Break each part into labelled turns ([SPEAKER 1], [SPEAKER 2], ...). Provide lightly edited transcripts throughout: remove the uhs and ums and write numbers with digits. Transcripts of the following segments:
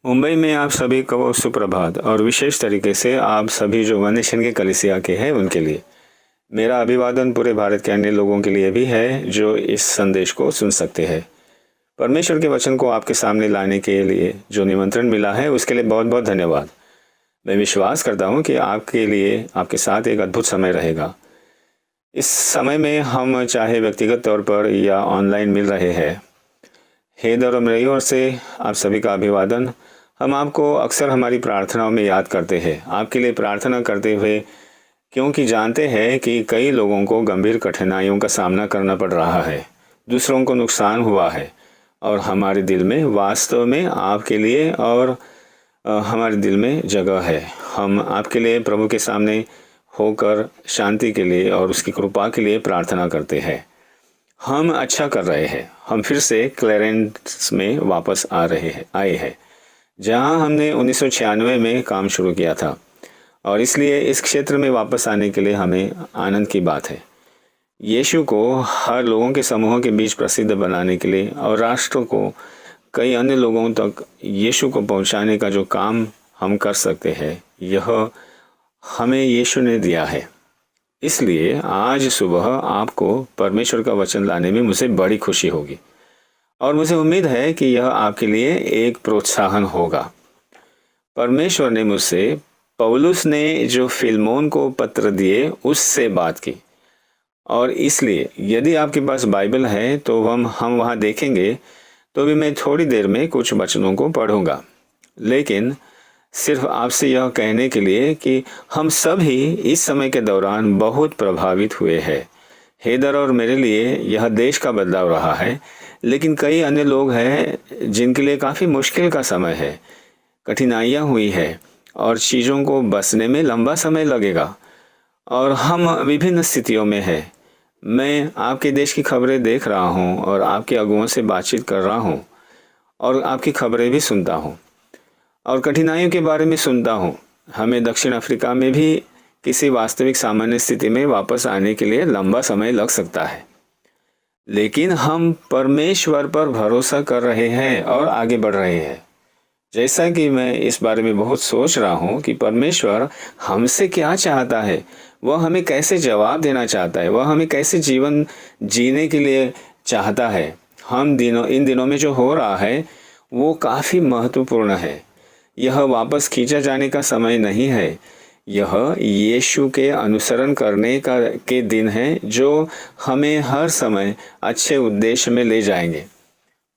[SPEAKER 1] मुंबई में आप सभी को सुप्रभात और विशेष तरीके से आप सभी जो वन नेशन के कलिसिया के हैं उनके लिए मेरा अभिवादन पूरे भारत के अन्य लोगों के लिए भी है जो इस संदेश को सुन सकते हैं। परमेश्वर के वचन को आपके सामने लाने के लिए जो निमंत्रण मिला है उसके लिए बहुत बहुत धन्यवाद। मैं विश्वास करता हूँ कि आपके लिए आपके साथ एक अद्भुत समय रहेगा। इस समय में हम चाहे व्यक्तिगत तौर पर या ऑनलाइन मिल रहे हैं, हेदर और मेरी ओर से आप सभी का अभिवादन। हम आपको अक्सर हमारी प्रार्थनाओं में याद करते हैं, आपके लिए प्रार्थना करते हुए, क्योंकि जानते हैं कि कई लोगों को गंभीर कठिनाइयों का सामना करना पड़ रहा है, दूसरों को नुकसान हुआ है और हमारे दिल में वास्तव में आपके लिए और हमारे दिल में जगह है। हम आपके लिए प्रभु के सामने होकर शांति के लिए और उसकी कृपा के लिए प्रार्थना करते हैं। हम अच्छा कर रहे हैं, हम फिर से क्लेरेंस में वापस आए हैं जहां हमने 1996 में काम शुरू किया था और इसलिए इस क्षेत्र में वापस आने के लिए हमें आनंद की बात है। यीशु को हर लोगों के समूहों के बीच प्रसिद्ध बनाने के लिए और राष्ट्र को कई अन्य लोगों तक यीशु को पहुंचाने का जो काम हम कर सकते हैं, यह हमें यीशु ने दिया है। इसलिए आज सुबह आपको परमेश्वर का वचन लाने में मुझे बड़ी खुशी होगी और मुझे उम्मीद है कि यह आपके लिए एक प्रोत्साहन होगा। परमेश्वर ने मुझसे पौलुस ने जो फिलमोन को पत्र दिए उससे बात की और इसलिए यदि आपके पास बाइबल है तो हम वहाँ देखेंगे। तो भी मैं थोड़ी देर में कुछ वचनों को पढ़ूंगा, लेकिन सिर्फ आपसे यह कहने के लिए कि हम सभी इस समय के दौरान बहुत प्रभावित हुए हैं। हेदर और मेरे लिए यह देश का बदलाव रहा है, लेकिन कई अन्य लोग हैं जिनके लिए काफ़ी मुश्किल का समय है, कठिनाइयाँ हुई है और चीज़ों को बसने में लंबा समय लगेगा और हम विभिन्न स्थितियों में हैं। मैं आपके देश की खबरें देख रहा हूँ और आपके अगुओं से बातचीत कर रहा हूँ और आपकी खबरें भी सुनता हूँ और कठिनाइयों के बारे में सुनता हूँ। हमें दक्षिण अफ्रीका में भी किसी वास्तविक सामान्य स्थिति में वापस आने के लिए लंबा समय लग सकता है, लेकिन हम परमेश्वर पर भरोसा कर रहे हैं और आगे बढ़ रहे हैं। जैसा कि मैं इस बारे में बहुत सोच रहा हूँ कि परमेश्वर हमसे क्या चाहता है, वह हमें कैसे जवाब देना चाहता है, वह हमें कैसे जीवन जीने के लिए चाहता है। इन दिनों में जो हो रहा है वो काफ़ी महत्वपूर्ण है। यह वापस खींचा जाने का समय नहीं है, यह यीशु के अनुसरण करने के दिन है जो हमें हर समय अच्छे उद्देश्य में ले जाएंगे।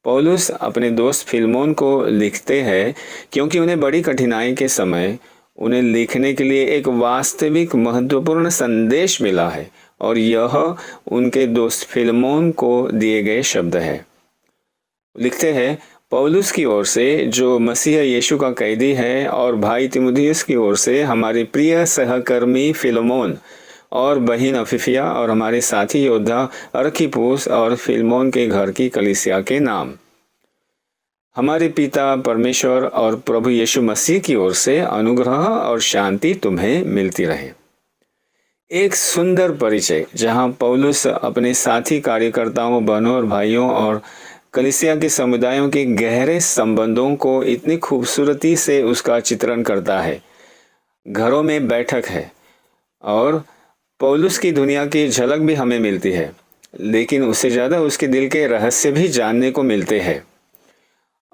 [SPEAKER 1] पौलुस अपने दोस्त फिलमोन को लिखते हैं क्योंकि उन्हें बड़ी कठिनाई के समय उन्हें लिखने के लिए एक वास्तविक महत्वपूर्ण संदेश मिला है और यह उनके दोस्त फिलमोन को दिए गए शब्द है। लिखते हैं, पौलुस की ओर से जो मसीह यीशु का कैदी है और भाई तिमुथियुस की ओर से हमारे प्रिय सहकर्मी फिलमोन और बहन अफिफिया और हमारे साथी योद्धा अरखिपुस और फिलमोन के घर की कलीसिया के नाम, हमारे पिता परमेश्वर और प्रभु यीशु मसीह की ओर से अनुग्रह और शांति तुम्हें मिलती रहे। एक सुंदर परिचय जहां पौलुस अपने साथी कार्यकर्ताओं, बहनों और भाइयों और कलीसिया के समुदायों के गहरे संबंधों को इतनी खूबसूरती से उसका चित्रण करता है। घरों में बैठक है और पौलुस की दुनिया की झलक भी हमें मिलती है, लेकिन उससे ज़्यादा उसके दिल के रहस्य भी जानने को मिलते हैं।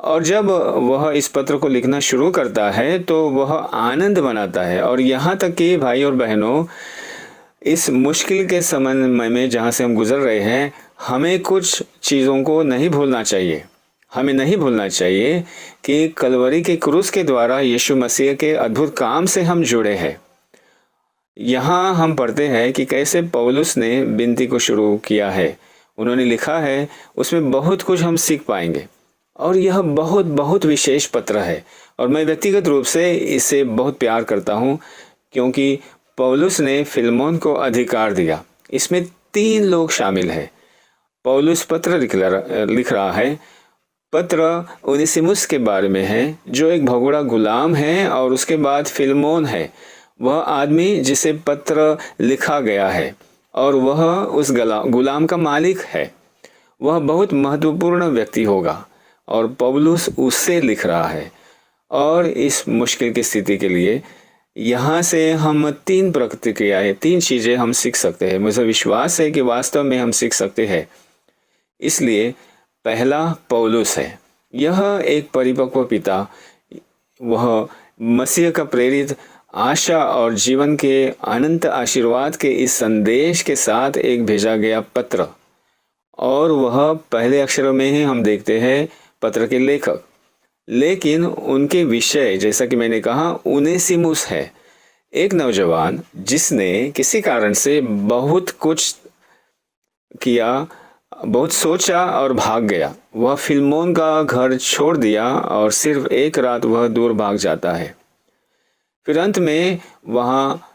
[SPEAKER 1] और जब वह इस पत्र को लिखना शुरू करता है तो वह आनंद मनाता है और यहाँ तक कि भाई और बहनों, इस मुश्किल के समय में जहाँ से हम गुजर रहे हैं, हमें कुछ चीज़ों को नहीं भूलना चाहिए। हमें नहीं भूलना चाहिए कि कलवरी के क्रूस के द्वारा यीशु मसीह के अद्भुत काम से हम जुड़े हैं। यहाँ हम पढ़ते हैं कि कैसे पौलुस ने विनती को शुरू किया है। उन्होंने लिखा है, उसमें बहुत कुछ हम सीख पाएंगे और यह बहुत बहुत विशेष पत्र है और मैं व्यक्तिगत रूप से इसे बहुत प्यार करता हूँ क्योंकि पौलुस ने फिलमोन को अधिकार दिया। इसमें 3 लोग शामिल हैं। पौलुस पत्र लिख रहा है। पत्र ओनेसिमुस के बारे में है जो एक भगोड़ा गुलाम है और उसके बाद फिलमोन है, वह आदमी जिसे पत्र लिखा गया है और वह उस गुलाम का मालिक है। वह बहुत महत्वपूर्ण व्यक्ति होगा और पौलुस उससे लिख रहा है और इस मुश्किल की स्थिति के लिए यहाँ से हम 3 प्रतिक्रियाएं, 3 चीज़ें हम सीख सकते हैं। मुझे विश्वास है कि वास्तव में हम सीख सकते हैं। इसलिए पहला पौलुस है। यह एक परिपक्व पिता, वह मसीह का प्रेरित आशा और जीवन के अनंत आशीर्वाद के इस संदेश के साथ एक भेजा गया पत्र, और वह पहले अक्षरों में ही हम देखते हैं पत्र के लेखक। लेकिन उनके विषय, जैसा कि मैंने कहा, उनेसिमुस है, एक नौजवान जिसने किसी कारण से बहुत कुछ किया, बहुत सोचा और भाग गया। वह फिलमोन का घर छोड़ दिया और सिर्फ एक रात वह दूर भाग जाता है। फिर अंत में वहाँ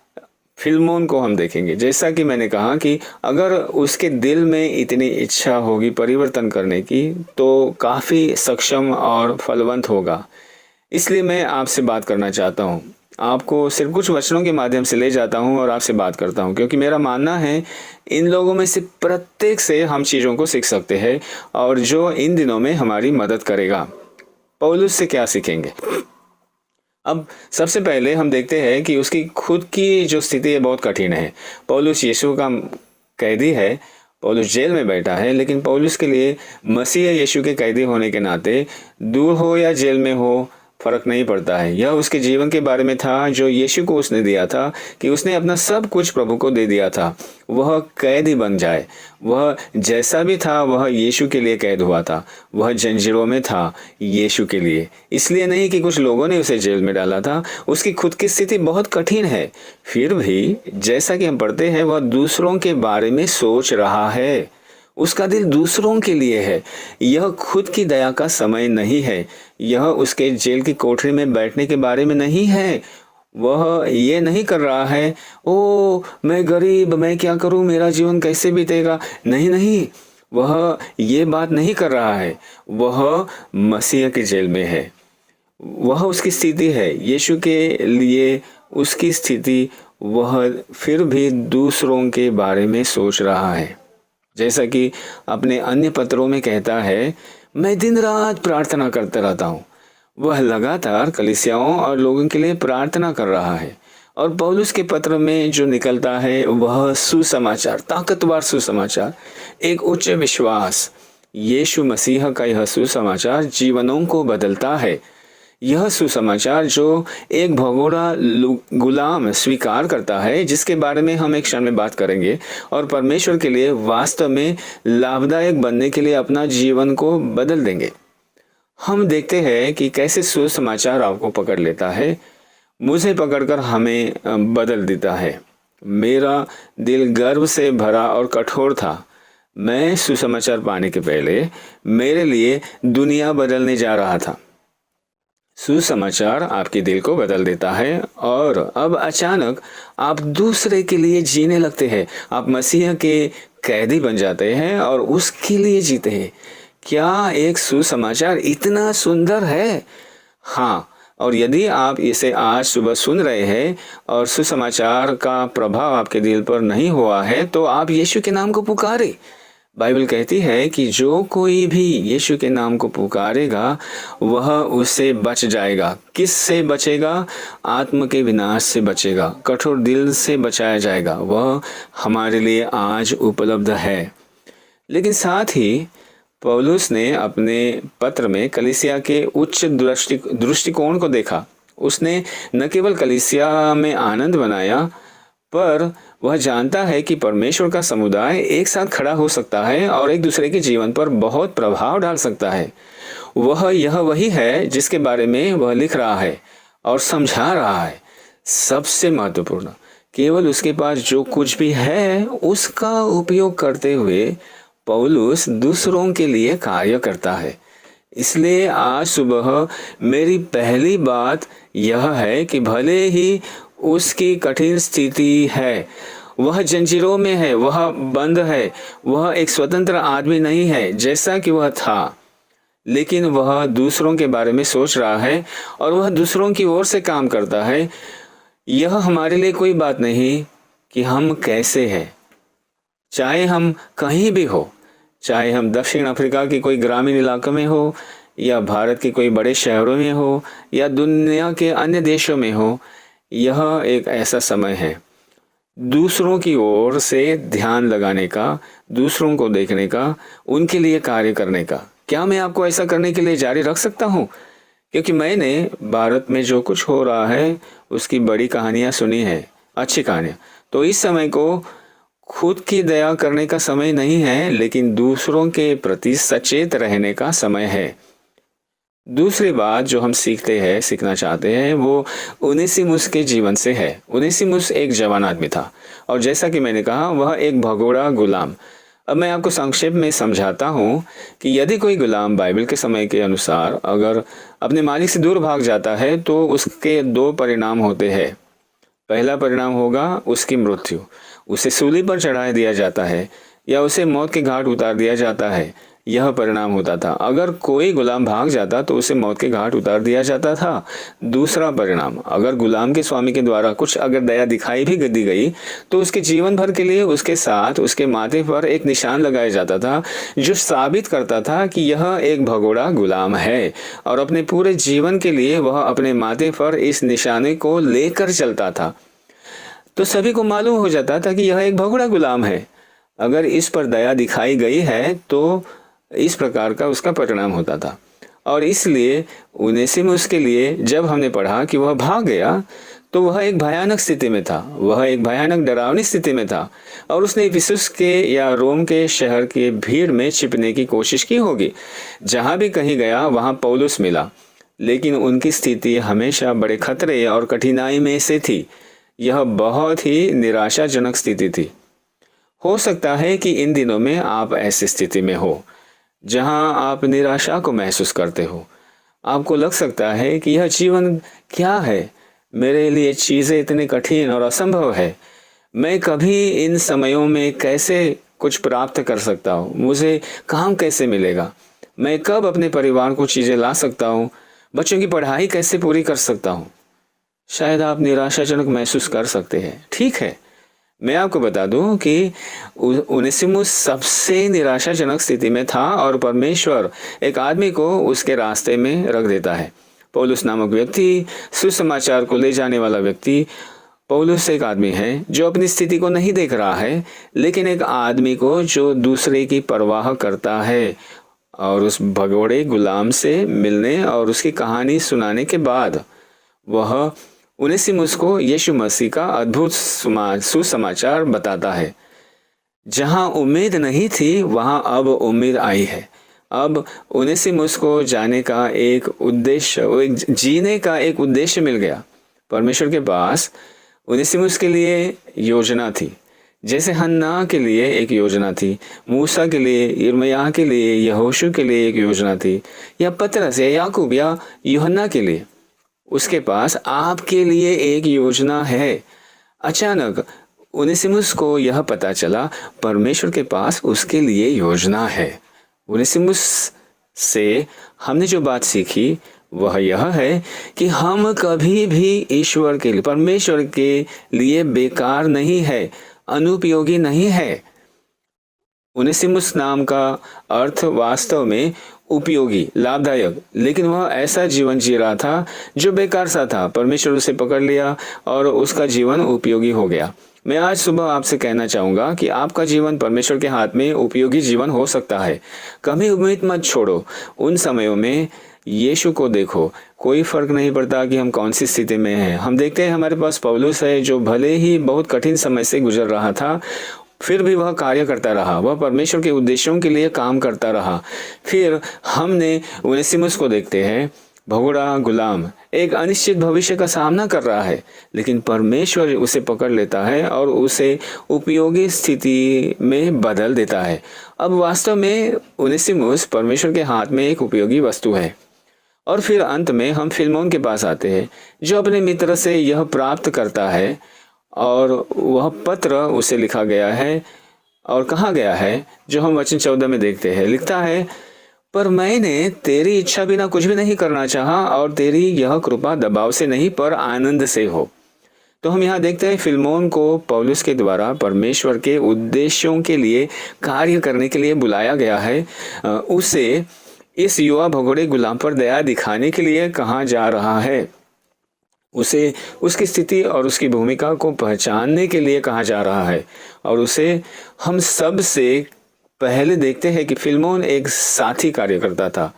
[SPEAKER 1] फिलमोन को हम देखेंगे। जैसा कि मैंने कहा कि अगर उसके दिल में इतनी इच्छा होगी परिवर्तन करने की तो काफ़ी सक्षम और फलवंत होगा। इसलिए मैं आपसे बात करना चाहता हूँ, आपको सिर्फ कुछ वचनों के माध्यम से ले जाता हूँ और आपसे बात करता हूँ, क्योंकि मेरा मानना है इन लोगों में से प्रत्येक से हम चीज़ों को सीख सकते हैं और जो इन दिनों में हमारी मदद करेगा। पौलुस से क्या सीखेंगे? अब सबसे पहले हम देखते हैं कि उसकी खुद की जो स्थिति है बहुत कठिन है। पौलुस यीशु का कैदी है, पौलुस जेल में बैठा है, लेकिन पौलुस के लिए मसीह यीशु के कैदी होने के नाते दूर हो या जेल में हो फर्क नहीं पड़ता है। यह उसके जीवन के बारे में था जो यीशु को उसने दिया था, कि उसने अपना सब कुछ प्रभु को दे दिया था। वह कैदी बन जाए, वह जैसा भी था वह यीशु के लिए कैद हुआ था। वह जंजीरों में था यीशु के लिए, इसलिए नहीं कि कुछ लोगों ने उसे जेल में डाला था। उसकी खुद की स्थिति बहुत कठिन है, फिर भी जैसा कि हम पढ़ते हैं वह दूसरों के बारे में सोच रहा है। उसका दिल दूसरों के लिए है। यह खुद की दया का समय नहीं है। यह उसके जेल की कोठरी में बैठने के बारे में नहीं है। वह ये नहीं कर रहा है, ओ मैं गरीब, मैं क्या करूं, मेरा जीवन कैसे बीतेगा। नहीं नहीं, वह ये बात नहीं कर रहा है। वह मसीह के जेल में है। वह उसकी स्थिति है यीशु के लिए उसकी स्थिति। वह फिर भी दूसरों के बारे में सोच रहा है। जैसा कि अपने अन्य पत्रों में कहता है, मैं दिन रात प्रार्थना करता रहता हूँ। वह लगातार कलीसियाओं और लोगों के लिए प्रार्थना कर रहा है। और पौलुस के पत्र में जो निकलता है वह सुसमाचार, ताकतवर सुसमाचार, एक उच्च विश्वास। यीशु मसीह का यह सुसमाचार जीवनों को बदलता है। यह सुसमाचार जो एक भगोड़ा गुलाम स्वीकार करता है, जिसके बारे में हम एक क्षण में बात करेंगे, और परमेश्वर के लिए वास्तव में लाभदायक बनने के लिए अपना जीवन को बदल देंगे। हम देखते हैं कि कैसे सुसमाचार आपको पकड़ लेता है, मुझे पकड़कर हमें बदल देता है। मेरा दिल गर्व से भरा और कठोर था। मैं सुसमाचार पाने के पहले मेरे लिए दुनिया बदलने जा रहा था। सुसमाचार आपके दिल को बदल देता है और अब अचानक आप दूसरे के लिए जीने लगते हैं। आप मसीह के कैदी बन जाते हैं और उसके लिए जीते हैं। क्या एक सुसमाचार इतना सुंदर है? हाँ, और यदि आप इसे आज सुबह सुन रहे हैं और सुसमाचार का प्रभाव आपके दिल पर नहीं हुआ है, तो आप यीशु के नाम को पुकारें। बाइबल कहती है कि जो कोई भी यीशु के नाम को पुकारेगा वह उससे बच जाएगा। किस से बचेगा? आत्म के विनाश से बचेगा, कठोर दिल से बचाया जाएगा। वह हमारे लिए आज उपलब्ध है। लेकिन साथ ही पौलुस ने अपने पत्र में कलीसिया के उच्च दृष्टिकोण को देखा। उसने न केवल कलीसिया में आनंद बनाया, पर वह जानता है कि परमेश्वर का समुदाय एक साथ खड़ा हो सकता है और एक दूसरे के जीवन पर बहुत प्रभाव डाल सकता है। यह वही है जिसके बारे में वह लिख रहा है और समझा रहा है। सबसे महत्वपूर्ण, केवल उसके पास जो कुछ भी है उसका उपयोग करते हुए पौलुस दूसरों के लिए कार्य करता है। इसलिए आज सुबह मेरी पहली बात यह है कि भले ही उसकी कठिन स्थिति है, वह जंजीरों में है, वह बंद है, वह एक स्वतंत्र आदमी नहीं है जैसा कि वह था, लेकिन वह दूसरों के बारे में सोच रहा है और वह दूसरों की ओर से काम करता है। यह हमारे लिए कोई बात नहीं कि हम कैसे हैं, चाहे हम कहीं भी हो, चाहे हम दक्षिण अफ्रीका की कोई ग्रामीण इलाके में हो या भारत के कोई बड़े शहरों में हो या दुनिया के अन्य देशों में हो, यह एक ऐसा समय है दूसरों की ओर से ध्यान लगाने का, दूसरों को देखने का, उनके लिए कार्य करने का। क्या मैं आपको ऐसा करने के लिए जारी रख सकता हूँ? क्योंकि मैंने भारत में जो कुछ हो रहा है उसकी बड़ी कहानियाँ सुनी है, अच्छी कहानियाँ। तो इस समय को खुद की दया करने का समय नहीं है, लेकिन दूसरों के प्रति सचेत रहने का समय है। दूसरी बात जो हम सीखना चाहते हैं वो उनेसिमुस के जीवन से है। उनेसिमुस एक जवान आदमी था और जैसा कि मैंने कहा वह एक भगोड़ा गुलाम। अब मैं आपको संक्षेप में समझाता हूँ कि यदि कोई गुलाम बाइबल के समय के अनुसार अगर अपने मालिक से दूर भाग जाता है तो उसके दो परिणाम होते हैं। पहला परिणाम होगा उसकी मृत्यु, उसे सूली पर चढ़ा दिया जाता है या उसे मौत के घाट उतार दिया जाता है। यह परिणाम होता था। अगर कोई गुलाम भाग जाता तो उसे मौत के घाट उतार दिया जाता था। दूसरा परिणाम, अगर गुलाम के स्वामी के द्वारा कुछ अगर दया दिखाई भी दी गई तो उसके जीवन भर के लिए उसके साथ उसके माथे पर एक निशान लगाया जाता था जो साबित करता था कि यह एक भगोड़ा गुलाम है और अपने पूरे जीवन के लिए वह अपने माथे पर इस निशाने को लेकर चलता था। तो सभी को मालूम हो जाता था कि यह एक भगोड़ा गुलाम है। अगर इस पर दया दिखाई गई है तो इस प्रकार का उसका परिणाम होता था। और इसलिए उनेसिमुस के लिए जब हमने पढ़ा कि वह भाग गया तो वह एक भयानक स्थिति में था, वह एक भयानक डरावनी स्थिति में था और उसने इफिसुस के या रोम के शहर के भीड़ में छिपने की कोशिश की होगी। जहां भी कहीं गया वहां पौलुस मिला, लेकिन उनकी स्थिति हमेशा बड़े खतरे और कठिनाई में से थी। यह बहुत ही निराशाजनक स्थिति थी। हो सकता है कि इन दिनों में आप ऐसी स्थिति में हो जहां आप निराशा को महसूस करते हो। आपको लग सकता है कि यह जीवन क्या है, मेरे लिए चीज़ें इतनी कठिन और असंभव है। मैं कभी इन समयों में कैसे कुछ प्राप्त कर सकता हूँ, मुझे काम कैसे मिलेगा, मैं कब अपने परिवार को चीज़ें ला सकता हूँ, बच्चों की पढ़ाई कैसे पूरी कर सकता हूँ। शायद आप निराशाजनक महसूस कर सकते हैं। ठीक है, मैं आपको बता दूं कि उनेसिमुस सबसे निराशाजनक स्थिति में था और परमेश्वर एक आदमी को उसके रास्ते में रख देता है। पौलुस नामक व्यक्ति, सुसमाचार को ले जाने वाला व्यक्ति। पौलुस एक आदमी है जो अपनी स्थिति को नहीं देख रहा है, लेकिन एक आदमी को जो दूसरे की परवाह करता है। और उस भगोड़े गुलाम से मिलने और उसकी कहानी सुनाने के बाद वह उनेसिमुस को यीशु मसीह का अद्भुत सुसमाचार बताता है। जहां उम्मीद नहीं थी वहां अब उम्मीद आई है। अब उनेसिमुस को जाने का एक उद्देश्य, जीने का एक उद्देश्य मिल गया। परमेश्वर के पास उनेसिमुस के लिए योजना थी, जैसे हन्ना के लिए एक योजना थी, मूसा के लिए, यिर्मयाह के लिए, यहोशू के लिए एक योजना थी, या पतरस या याकूब या यूहन्ना के लिए। उसके पास आपके लिए एक योजना है। अचानक उनेसिमुस को यह पता चला परमेश्वर के पास उसके लिए योजना है। उनेसिमुस से हमने जो बात सीखी वह यह है कि हम कभी भी ईश्वर के लिए, परमेश्वर के लिए बेकार नहीं है, अनुपयोगी नहीं है। उनेसिमुस नाम का अर्थ वास्तव में उपयोगी, लाभदायक, लेकिन वह ऐसा जीवन जी रहा था जो बेकार सा था। परमेश्वर उसे पकड़ लिया और उसका जीवन उपयोगी हो गया। मैं आज सुबह आपसे कहना चाहूँगा कि आपका जीवन परमेश्वर के हाथ में उपयोगी जीवन हो सकता है। कभी उम्मीद मत छोड़ो। उन समयों में यीशु को देखो, कोई फर्क नहीं पड़ता कि हम कौन सी स्थिति में हैं। हम देखते हैं हमारे पास पौलुस है जो भले ही बहुत कठिन समय से गुजर रहा था, फिर भी वह कार्य करता रहा, वह परमेश्वर के उद्देश्यों के लिए काम करता रहा। फिर हमने उनेसिमुस को देखते हैं, भगोड़ा गुलाम एक अनिश्चित भविष्य का सामना कर रहा है, लेकिन परमेश्वर उसे पकड़ लेता है और उसे उपयोगी स्थिति में बदल देता है। अब वास्तव में उनेसिमुस परमेश्वर के हाथ में एक उपयोगी वस्तु है। और फिर अंत में हम फिलमोन के पास आते हैं जो अपने मित्र से यह प्राप्त करता है और वह पत्र उसे लिखा गया है और कहा गया है जो हम वचन 14 में देखते हैं। लिखता है, पर मैंने तेरी इच्छा बिना कुछ भी नहीं करना चाहा और तेरी यह कृपा दबाव से नहीं पर आनंद से हो। तो हम यहाँ देखते हैं फिलमोन को पौलुस के द्वारा परमेश्वर के उद्देश्यों के लिए कार्य करने के लिए बुलाया गया है। उसे इस युवा भगोड़े गुलाम पर दया दिखाने के लिए कहाँ जा रहा है, उसे उसकी स्थिति और उसकी भूमिका को पहचानने के लिए कहा जा रहा है। और उसे हम सब से पहले देखते हैं कि फिलमोन एक साथी कार्यकर्ता था।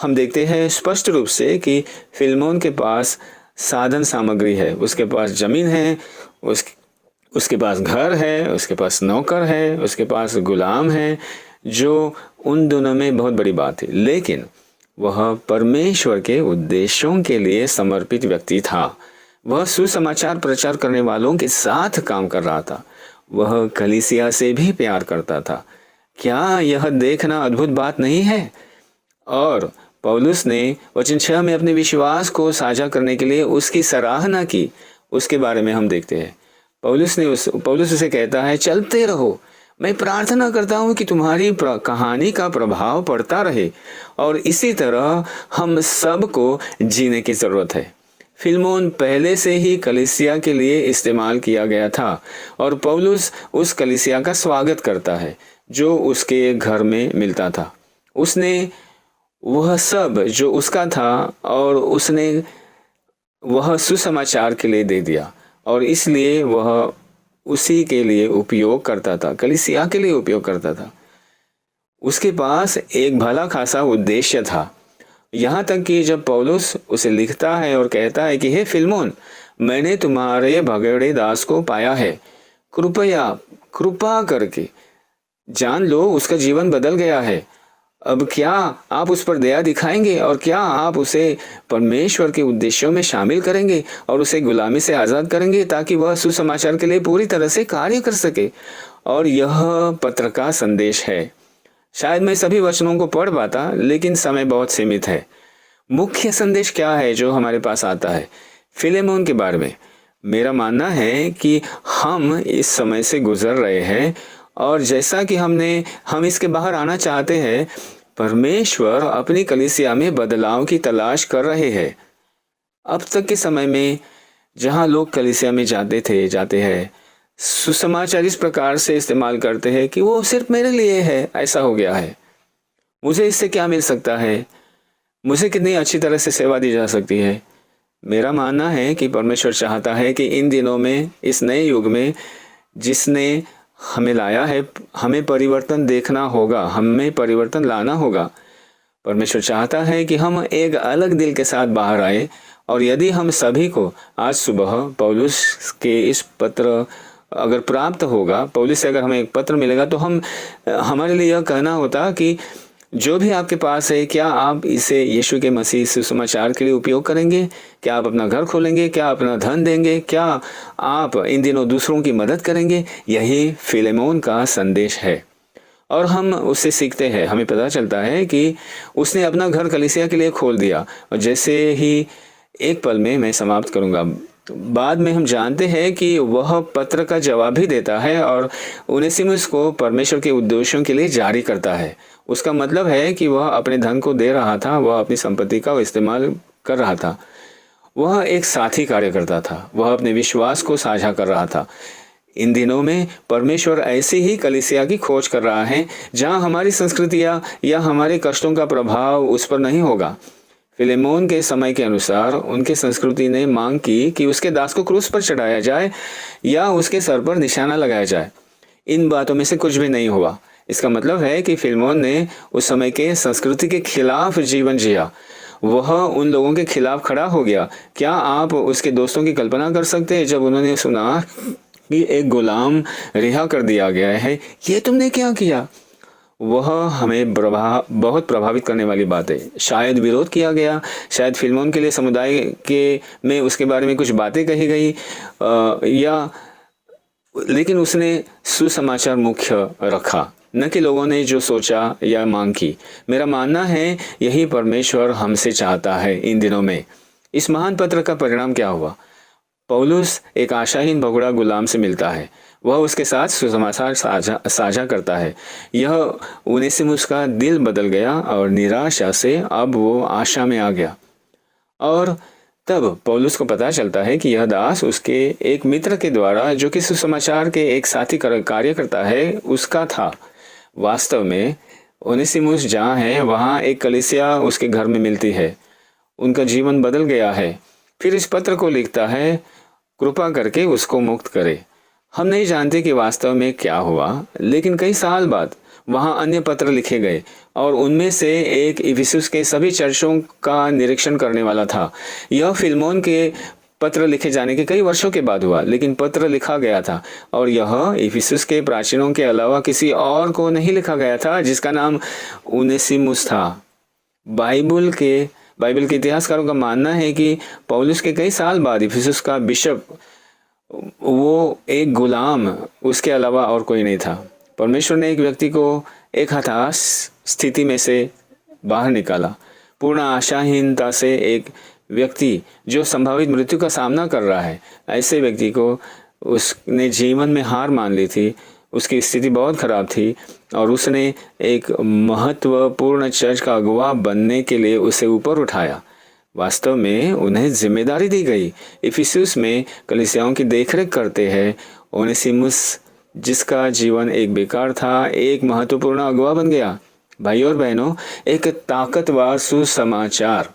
[SPEAKER 1] हम देखते हैं स्पष्ट रूप से कि फिलमोन के पास साधन सामग्री है, उसके पास जमीन है, उसके पास घर है, उसके पास नौकर है, उसके पास गुलाम है, जो उन दोनों में बहुत बड़ी बात है। लेकिन वह परमेश्वर के उद्देश्यों के लिए समर्पित व्यक्ति था। वह सुसमाचार प्रचार करने वालों के साथ काम कर रहा था। वह कलीसिया से भी प्यार करता था। क्या यह देखना अद्भुत बात नहीं है? और पौलुस ने वचन 6 में अपने विश्वास को साझा करने के लिए उसकी सराहना की। उसके बारे में हम देखते हैं, पौलुस उसे कहता है, चलते रहो, मैं प्रार्थना करता हूँ कि तुम्हारी कहानी का प्रभाव पड़ता रहे, और इसी तरह हम सबको जीने की ज़रूरत है। फिलमोन पहले से ही कलीसिया के लिए इस्तेमाल किया गया था, और पौलुस उस कलीसिया का स्वागत करता है जो उसके घर में मिलता था। उसने वह सब जो उसका था और उसने वह सुसमाचार के लिए दे दिया, और इसलिए वह उसी के लिए उपयोग करता था, कलीसिया के लिए उपयोग करता था। उसके पास एक भला खासा उद्देश्य था। यहाँ तक कि जब पौलुस उसे लिखता है और कहता है कि हे फिलमोन, मैंने तुम्हारे भगोड़े दास को पाया है, कृपा करके जान लो उसका जीवन बदल गया है। अब क्या आप उस पर दया दिखाएंगे, और क्या आप उसे परमेश्वर के उद्देश्यों में शामिल करेंगे और उसे गुलामी से आज़ाद करेंगे, ताकि वह सुसमाचार के लिए पूरी तरह से कार्य कर सके। और यह पत्र का संदेश है। शायद मैं सभी वचनों को पढ़ पाता, लेकिन समय बहुत सीमित है। मुख्य संदेश क्या है जो हमारे पास आता है फिलेमोन के बारे में? मेरा मानना है कि हम इस समय से गुजर रहे हैं, और जैसा कि हम इसके बाहर आना चाहते हैं, परमेश्वर अपनी कलीसिया में बदलाव की तलाश कर रहे हैं। अब तक के समय में जहां लोग कलीसिया में जाते हैं, सुसमाचार इस प्रकार से इस्तेमाल करते हैं कि वो सिर्फ मेरे लिए है, ऐसा हो गया है। मुझे इससे क्या मिल सकता है, मुझे कितनी अच्छी तरह से सेवा दी जा सकती है। मेरा मानना है कि परमेश्वर चाहता है कि इन दिनों में, इस नए युग में जिसने हमें लाया है, हमें परिवर्तन देखना होगा, हमें परिवर्तन लाना होगा। परमेश्वर चाहता है कि हम एक अलग दिल के साथ बाहर आए। और यदि हम सभी को आज सुबह पौलुस के इस पत्र अगर प्राप्त होगा, पौलुस से अगर हमें एक पत्र मिलेगा, तो हमारे लिए यह कहना होता कि जो भी आपके पास है, क्या आप इसे यीशु के मसीह सुसमाचार के लिए उपयोग करेंगे? क्या आप अपना घर खोलेंगे? क्या अपना धन देंगे? क्या आप इन दिनों दूसरों की मदद करेंगे? यही फिलेमोन का संदेश है। और हम उससे सीखते हैं, हमें पता चलता है कि उसने अपना घर कलीसिया के लिए खोल दिया। और जैसे ही एक पल में मैं समाप्त करूंगा, तो बाद में हम जानते हैं कि वह पत्र का जवाब भी देता है और उनेसिमुस को परमेश्वर के उद्देश्यों के लिए जारी करता है। उसका मतलब है कि वह अपने धन को दे रहा था, वह अपनी संपत्ति का इस्तेमाल कर रहा था। वह एक साथी कार्यकर्ता था, वह अपने विश्वास को साझा कर रहा था। इन दिनों में परमेश्वर ऐसी ही कलीसिया की खोज कर रहा है जहां हमारी संस्कृतियां या हमारे कष्टों का प्रभाव उस पर नहीं होगा। फिलेमोन के समय के अनुसार उनकी संस्कृति ने मांग की कि उसके दास को क्रूस पर चढ़ाया जाए या उसके सर पर निशाना लगाया जाए। इन बातों में से कुछ भी नहीं हुआ। इसका मतलब है कि फिलेमोन ने उस समय के संस्कृति के खिलाफ जीवन जिया। वह उन लोगों के खिलाफ खड़ा हो गया। क्या आप उसके दोस्तों की कल्पना कर सकते हैं जब उन्होंने सुना कि एक गुलाम रिहा कर दिया गया है, ये तुमने क्या किया? वह हमें बहुत प्रभावित करने वाली बात है। शायद विरोध किया गया, शायद फिल्मों के लिए समुदाय के में उसके बारे में कुछ बातें कही गई, लेकिन उसने सुसमाचार मुख्य रखा, न कि लोगों ने जो सोचा या मांग की। मेरा मानना है यही परमेश्वर हमसे चाहता है इन दिनों में। इस महान पत्र का परिणाम क्या हुआ? पौलुस एक आशाहीन भगोड़ा गुलाम से मिलता है। वह उसके साथ सुसमाचार साझा करता है। यह उनेसिमुस का दिल बदल गया और निराशा से अब वो आशा में आ गया। और तब पौलुस को पता चलता है कि यह दास उसके एक मित्र के द्वारा, जो कि सुसमाचार के एक साथी कार्य करता है, उसका था। वास्तव में ओनेसिमुस जहाँ है वहाँ एक कलीसिया उसके घर में मिलती है। उनका जीवन बदल गया है। फिर इस पत्र को लिखता है, कृपा करके उसको मुक्त करे। हम नहीं जानते कि वास्तव में क्या हुआ, लेकिन कई साल बाद वहाँ अन्य पत्र लिखे गए और उनमें से एक इफिसुस के सभी चर्चों का निरीक्षण करने वाला था। यह फिलमोन के पत्र लिखे जाने के कई वर्षों के बाद हुआ, लेकिन पत्र लिखा गया था और यह इफिसुस के प्राचीनों के अलावा किसी और को नहीं लिखा गया था, जिसका नाम उनेसिमुस था। बाइबल के इतिहासकारों का मानना है कि पौलुस के कई साल बाद इफिसुस का बिशप, वो एक गुलाम, उसके अलावा और कोई नहीं था। परमेश्वर ने एक व्यक्ति को एक हताश स्थिति में से बाहर निकाला। पूर्ण आशाहीनता से एक व्यक्ति जो संभावित मृत्यु का सामना कर रहा है, ऐसे व्यक्ति को उसने जीवन में हार मान ली थी। उसकी स्थिति बहुत खराब थी और उसने एक महत्वपूर्ण चर्च का अगुवा बनने के लिए उसे ऊपर उठाया। वास्तव में उन्हें जिम्मेदारी दी गई। इफिसुस में कलीसियाओं की देखरेख करते हैं। ओनेसिमुस, जिसका जीवन एक बेकार था, एक महत्वपूर्ण अगुवा बन गया। भाई और बहनों, एक ताकतवर सुसमाचार।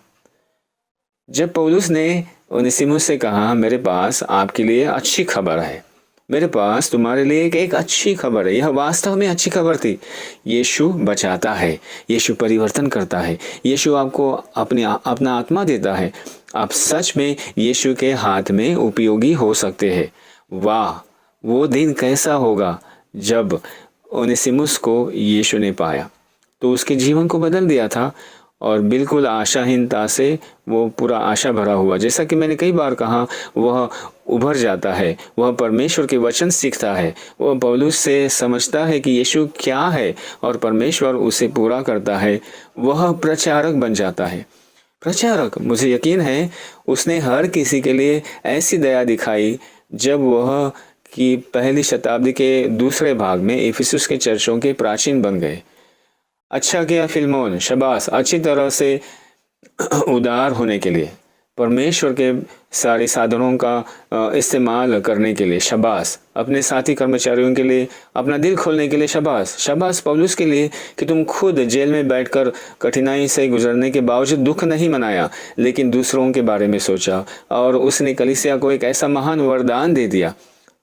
[SPEAKER 1] जब पौलुस ने ओनेसिमुस से कहा, मेरे पास आपके लिए अच्छी खबर है, मेरे पास तुम्हारे लिए एक अच्छी खबर है, यह वास्तव में अच्छी खबर थी। यीशु बचाता है, यीशु परिवर्तन करता है, यीशु आपको अपना आत्मा देता है। आप सच में यीशु के हाथ में उपयोगी हो सकते हैं। वाह, वो दिन कैसा होगा जब ओनेसिमुस को यीशु ने पाया तो उसके जीवन को बदल दिया था और बिल्कुल आशाहीनता से वो पूरा आशा भरा हुआ। जैसा कि मैंने कई बार कहा, वह उभर जाता है, वह परमेश्वर के वचन सीखता है, वह पौलुस से समझता है कि यीशु क्या है और परमेश्वर उसे पूरा करता है। वह प्रचारक बन जाता है। प्रचारक, मुझे यकीन है उसने हर किसी के लिए ऐसी दया दिखाई जब वह कि पहली शताब्दी के दूसरे भाग में इफिसुस के चर्चों के प्राचीन बन गए। अच्छा किया फिलमोन, शाबाश, अच्छी तरह से उदार होने के लिए, परमेश्वर के सारे साधनों का इस्तेमाल करने के लिए शाबाश, अपने साथी कर्मचारियों के लिए अपना दिल खोलने के लिए शाबाश। शाबाश पौलुस के लिए कि तुम खुद जेल में बैठकर कठिनाई से गुजरने के बावजूद दुख नहीं मनाया, लेकिन दूसरों के बारे में सोचा और उसने कलीसिया को एक ऐसा महान वरदान दे दिया,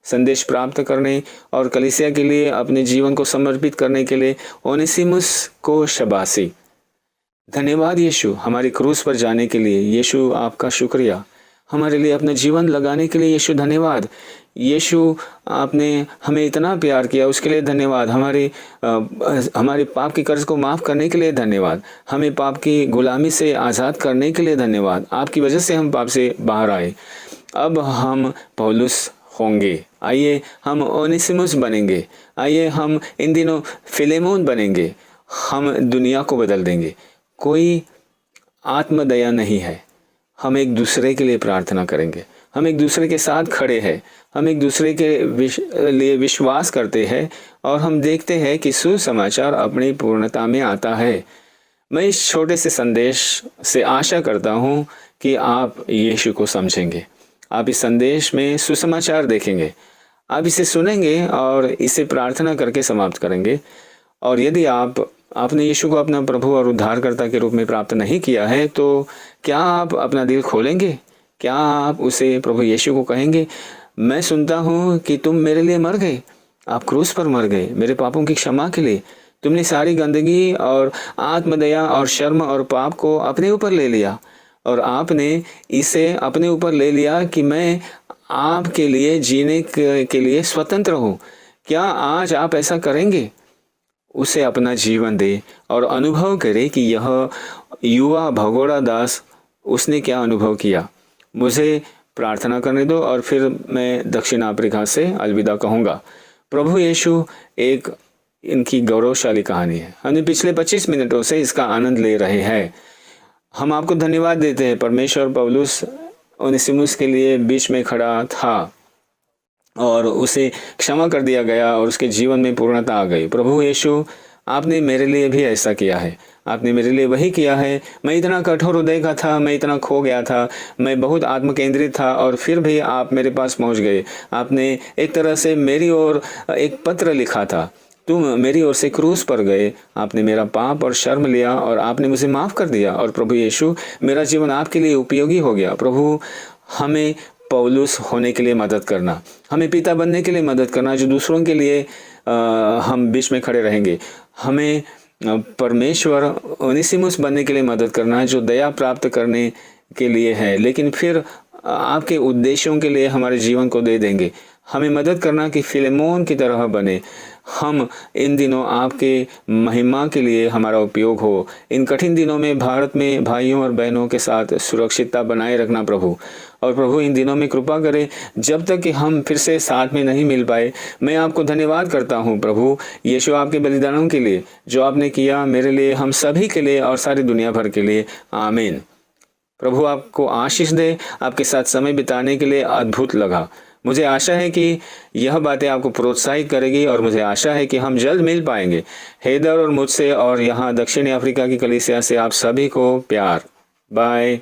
[SPEAKER 1] संदेश प्राप्त करने और कलीसिया के लिए अपने जीवन को समर्पित करने के लिए। ओनेसिमुस को शाबाशी। धन्यवाद यीशु, हमारी क्रूस पर जाने के लिए। यीशु आपका शुक्रिया, हमारे लिए अपना जीवन लगाने के लिए यीशु धन्यवाद। यीशु, आपने हमें इतना प्यार किया, उसके लिए धन्यवाद। हमारे पाप की कर्ज को माफ़ करने के लिए धन्यवाद। हमें पाप की गुलामी से आज़ाद करने के लिए धन्यवाद। आपकी वजह से हम पाप से बाहर आए। अब हम पौलुस होंगे। आइए हम ओनेसिमुस बनेंगे। आइए हम इन दिनों फिलेमोन बनेंगे। हम दुनिया को बदल देंगे। कोई आत्मदया नहीं है। हम एक दूसरे के लिए प्रार्थना करेंगे। हम एक दूसरे के साथ खड़े हैं। हम एक दूसरे के लिए विश्वास करते हैं और हम देखते हैं कि सुसमाचार अपनी पूर्णता में आता है। मैं इस छोटे से संदेश से आशा करता हूँ कि आप यीशु को समझेंगे। आप इस संदेश में सुसमाचार देखेंगे। आप इसे सुनेंगे और इसे प्रार्थना करके समाप्त करेंगे। और यदि आपने यीशु को अपना प्रभु और उद्धारकर्ता के रूप में प्राप्त नहीं किया है, तो क्या आप अपना दिल खोलेंगे? क्या आप उसे प्रभु यीशु को कहेंगे, मैं सुनता हूँ कि तुम मेरे लिए मर गए, आप क्रूस पर मर गए मेरे पापों की क्षमा के लिए। तुमने सारी गंदगी और आत्मदया और शर्म और पाप को अपने ऊपर ले लिया और आपने इसे अपने ऊपर ले लिया कि मैं आपके लिए जीने के लिए स्वतंत्र हूँ। क्या आज आप ऐसा करेंगे? उसे अपना जीवन दे और अनुभव करे कि यह युवा भगोड़ा दास, उसने क्या अनुभव किया। मुझे प्रार्थना करने दो और फिर मैं दक्षिण अफ्रीका से अलविदा कहूँगा। प्रभु यीशु एक इनकी गौरवशाली कहानी है। हमने पिछले 25 मिनटों से इसका आनंद ले रहे हैं। हम आपको धन्यवाद देते हैं। परमेश्वर पौलुस ओनेसिमुस के लिए बीच में खड़ा था और उसे क्षमा कर दिया गया और उसके जीवन में पूर्णता आ गई। प्रभु यीशु, आपने मेरे लिए भी ऐसा किया है। आपने मेरे लिए वही किया है। मैं इतना कठोर हृदय का था, मैं इतना खो गया था, मैं बहुत आत्मकेंद्रित था और फिर भी आप मेरे पास पहुंच गए। आपने एक तरह से मेरी ओर एक पत्र लिखा था तुम मेरी ओर से क्रूस पर गए, आपने मेरा पाप और शर्म लिया और आपने मुझे माफ़ कर दिया। और प्रभु यीशु, मेरा जीवन आपके लिए उपयोगी हो गया। प्रभु, हमें पौलुस होने के लिए मदद करना, हमें पिता बनने के लिए मदद करना, जो दूसरों के लिए हम बीच में खड़े रहेंगे। हमें परमेश्वर ओनेसिमुस बनने के लिए मदद करना, जो दया प्राप्त करने के लिए है, लेकिन फिर आपके उद्देश्यों के लिए हमारे जीवन को दे देंगे। हमें मदद करना कि फिलेमोन की तरह बने। हम इन दिनों आपके महिमा के लिए हमारा उपयोग हो। इन कठिन दिनों में भारत में भाइयों और बहनों के साथ सुरक्षितता बनाए रखना प्रभु। और प्रभु, इन दिनों में कृपा करें, जब तक कि हम फिर से साथ में नहीं मिल पाए। मैं आपको धन्यवाद करता हूँ प्रभु यीशु, आपके बलिदानों के लिए जो आपने किया मेरे लिए, हम सभी के लिए और सारी दुनिया भर के लिए। आमीन। प्रभु आपको आशीष दे। आपके साथ समय बिताने के लिए अद्भुत लगा। मुझे आशा है कि यह बातें आपको प्रोत्साहित करेगी और मुझे आशा है कि हम जल्द मिल पाएंगे। हैदर और मुझसे और यहाँ दक्षिणी अफ्रीका की कलीसिया से आप सभी को प्यार। बाय।